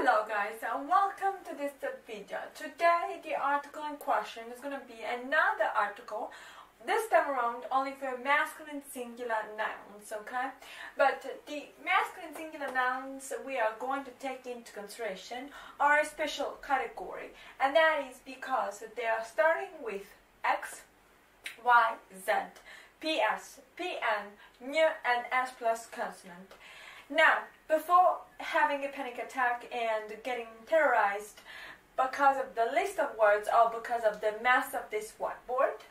Hello guys and welcome to this video. Today the article in question is going to be another article, this time around only for masculine singular nouns, okay? But the masculine singular nouns we are going to take into consideration are a special category, and that is because they are starting with X, Y, Z, PS, PN, N, and S plus consonant. Now, before having a panic attack and getting terrorized because of the list of words or because of the mass of this whiteboard,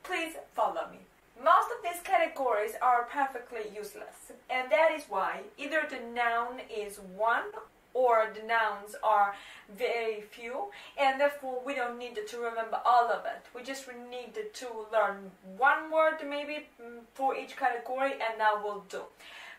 please follow me. Most of these categories are perfectly useless, and that is why either the noun is one or the nouns are very few, and therefore we don't need to remember all of it. We just need to learn one word maybe for each category, and that will do.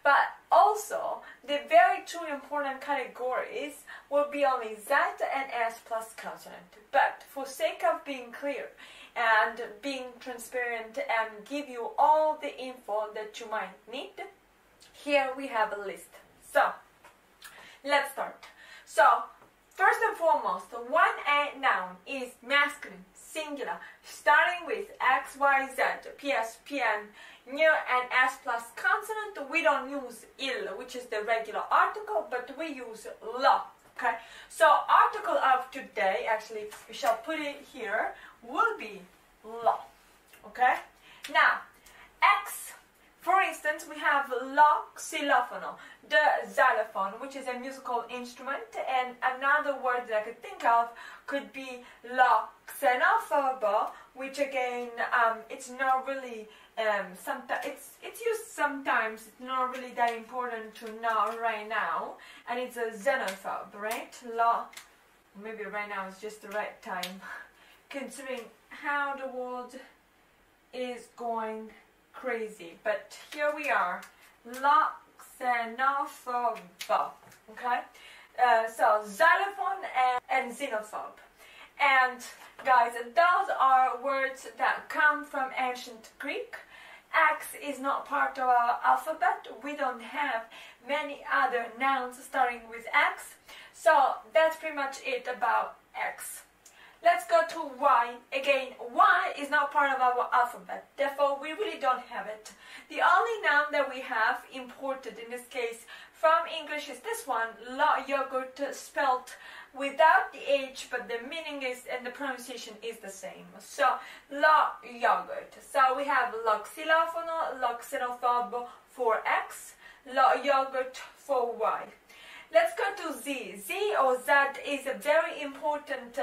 But also, the very two important categories will be only Z and S plus consonant. But for sake of being clear and being transparent and give you all the info that you might need, here we have a list. So, let's start. So, first and foremost, one A noun is masculine, singular, starting with X, Y, Z, PS, PN, N, and S plus consonant. We don't use il, which is the regular article, but we use la. Okay? So, article of today, actually, we shall put it here, will be la. Okay? Now, X, for instance, we have la xylophone, the xylophone, which is a musical instrument, and another word that I could think of could be la xenophobe, which again, it's not really, it's used sometimes, it's not really that important to know right now, and it's a xenophobe, right? La, maybe right now is just the right time, considering how the world is going crazy. But here we are, la xenophobe, okay? So xylophone and xenophobe. And guys, those are words that come from ancient Greek. X is not part of our alphabet. We don't have many other nouns starting with X. So that's pretty much it about X. Let's go to Y. Again, Y is not part of our alphabet, therefore we really don't have it. The only noun that we have imported in this case from English is this one, la yogurt, spelled without the H, but the meaning is and the pronunciation is the same. So, la yogurt. So we have la xylophone, la xenophobe for X, la yogurt for Y. Let's go to Z. Z or Z is a very important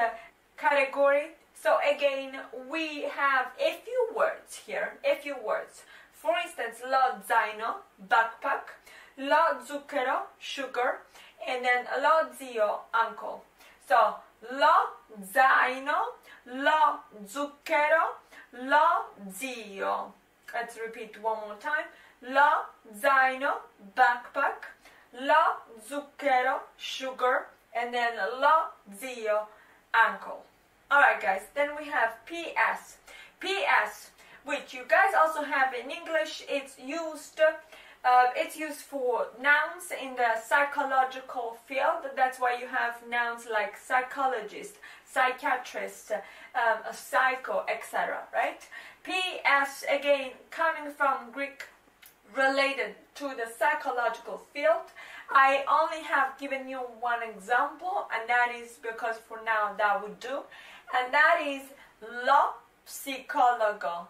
category. So again, we have a few words here, a few words. For instance, lo zaino, backpack, lo zucchero, sugar, and then lo zio, uncle. So, lo zaino, lo zucchero, lo zio. Let's repeat one more time. Lo zaino, backpack, lo zucchero, sugar, and then lo zio, uncle. Alright guys, then we have PS. PS, which you guys also have in English. It's used for nouns in the psychological field. That's why you have nouns like psychologist, psychiatrist, psycho, etc. Right? PS, again, coming from Greek, related to the psychological field. I only have given you one example, and that is because for now that would do, and that is lo psicologo.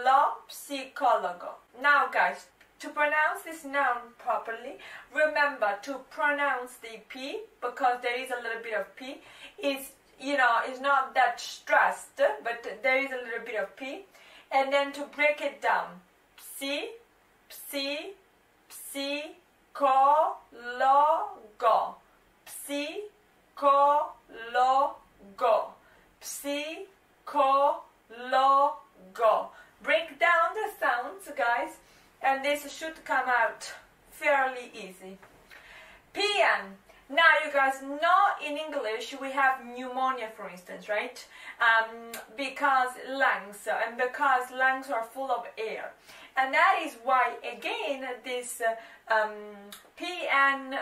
Lo psicologo. Now guys, to pronounce this noun properly, remember to pronounce the P, because there is a little bit of P. It's not that stressed, but there is a little bit of P. And then to break it down, psi, psi, psicologo, psicologo, psicologo. Break down the sounds, guys, and this should come out fairly easy. PN. Now, you guys know in English we have pneumonia, for instance, right? Because lungs are full of air. And that is why, again, this PN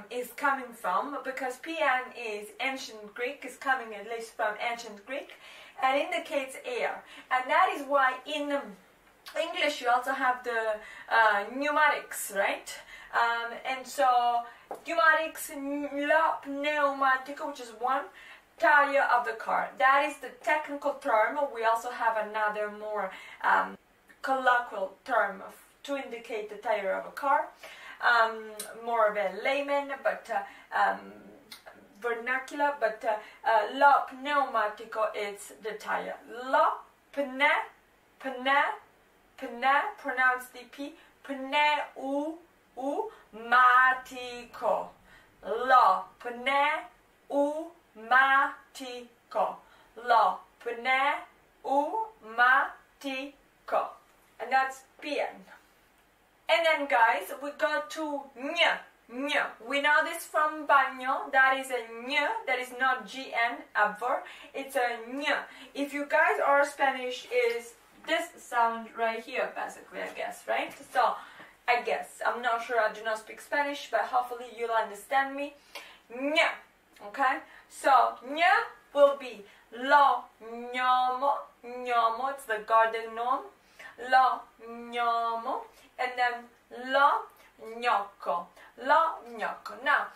is coming from, because PN is ancient Greek, is coming at least from ancient Greek, and indicates air. And that is why in English you also have the pneumatics, right? And so pneumatics, la pneumatica, which is one tire of the car. That is the technical term. We also have another more colloquial term to indicate the tire of a car. More of a layman, but vernacular, but la pneumatico is the tire. La pronounce the P, pneumatico. La pneumatico. La pneumatico. And that's PN. And then, guys, we go to ñ. We know this from baño. That is a ñ. That is not GN, adverb. It's a ñ. If you guys are Spanish, is this sound right here, basically, I guess, right? So, I guess. I'm not sure. I do not speak Spanish, but hopefully you'll understand me. Ñ. Okay? So, ñ will be lo ñomo. Ñomo, it's the garden gnome. Lo ñomo. And then lo gnocco. Lo gnocco. Now,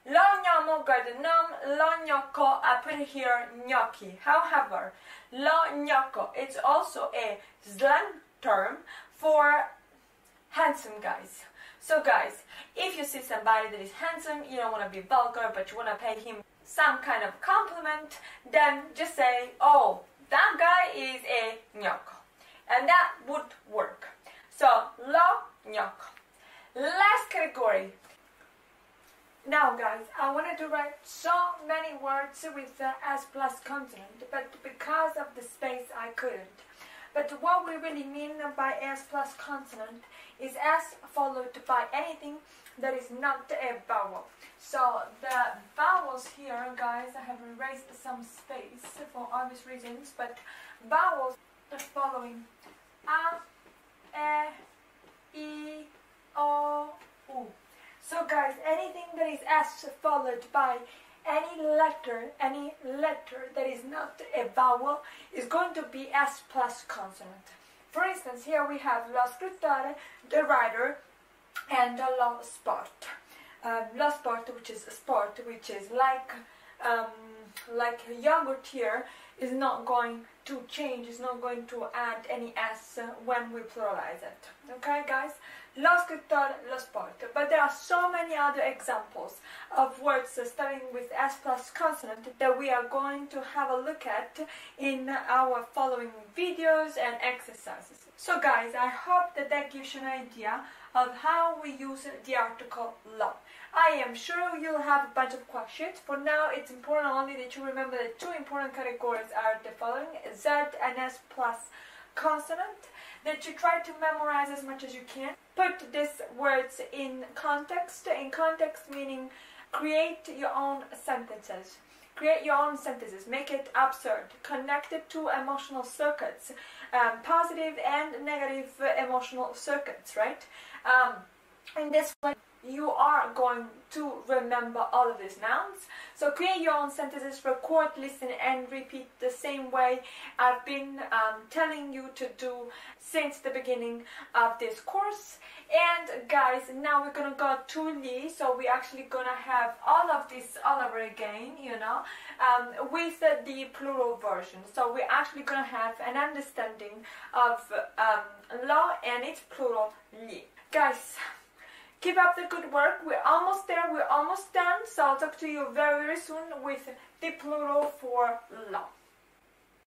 lo ñomo, garden gnome. Lo gnocco, I put here gnocchi. However, lo gnocco, it's also a slang term for handsome guys. So guys, if you see somebody that is handsome, you don't want to be vulgar, but you want to pay him some kind of compliment, then just say, oh, that guy is a gnocco. And that would work. So, lo gnocco. Last category. Now guys, I wanted to write so many words with the S plus consonant, but because of the space I couldn't. But what we really mean by S plus consonant is S followed by anything that is not a vowel. So the vowels here, guys, I have erased some space for obvious reasons, but vowels are following A, E, I, O, U. So guys, anything that is S followed by any letter that is not a vowel is going to be S plus consonant. For instance, here we have lo scrittore, the writer, and lo sport. Lo sport, which is sport, which is like yogurt here, is not going to change, is not going to add any S when we pluralize it. Okay, guys? Lo scrittore, lo sport. But there are so many other examples of words starting with S plus consonant that we are going to have a look at in our following videos and exercises. So guys, I hope that gives you an idea of how we use the article lo. I am sure you'll have a bunch of questions. For now, it's important only that you remember the two important categories are the following: Z and S plus consonant, that you try to memorize as much as you can. Put these words in context meaning create your own sentences. Create your own sentences, make it absurd, connect it to emotional circuits, positive and negative emotional circuits, right? In this way, you are going to remember all of these nouns. So create your own sentences, record, listen, and repeat the same way I've been telling you to do since the beginning of this course. And guys, now we're gonna go to Li, so we're actually gonna have all of this all over again, you know, with the plural version. So we're actually gonna have an understanding of lo and its plural Li. Guys, keep up the good work. We're almost there. We're almost done. So I'll talk to you very, very soon with the plural for lo.